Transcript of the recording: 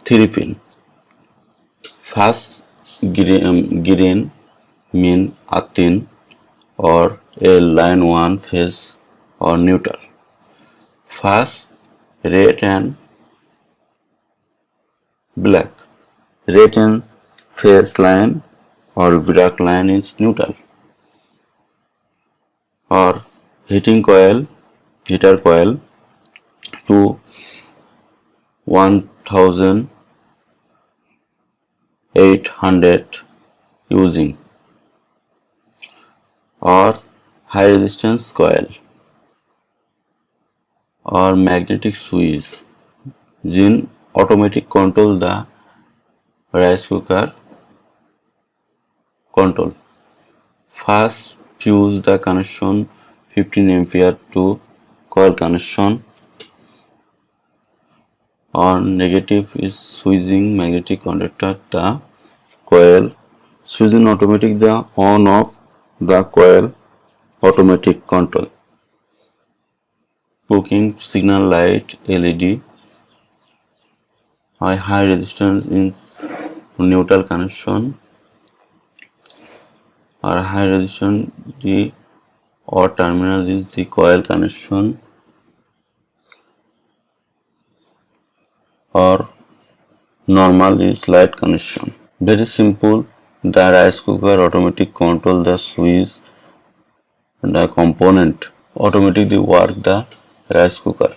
Three pin. First green mean a thin or a line one phase or neutral. First red and black. Red and phase line or black line is neutral. Or heater coil to 1800 using, or high resistance coil or magnetic switch. Gin automatic control the rice cooker control. First choose the connection 15 ampere to coil connection, or negative is switching magnetic conductor the coil. Switching automatic the on off the coil automatic control. Cooking signal light LED, high resistance in neutral connection, or high resistance the or terminal is the coil connection, or normal is light connection. Very simple. The rice cooker automatic control the switch and the component automatically work the rice cooker.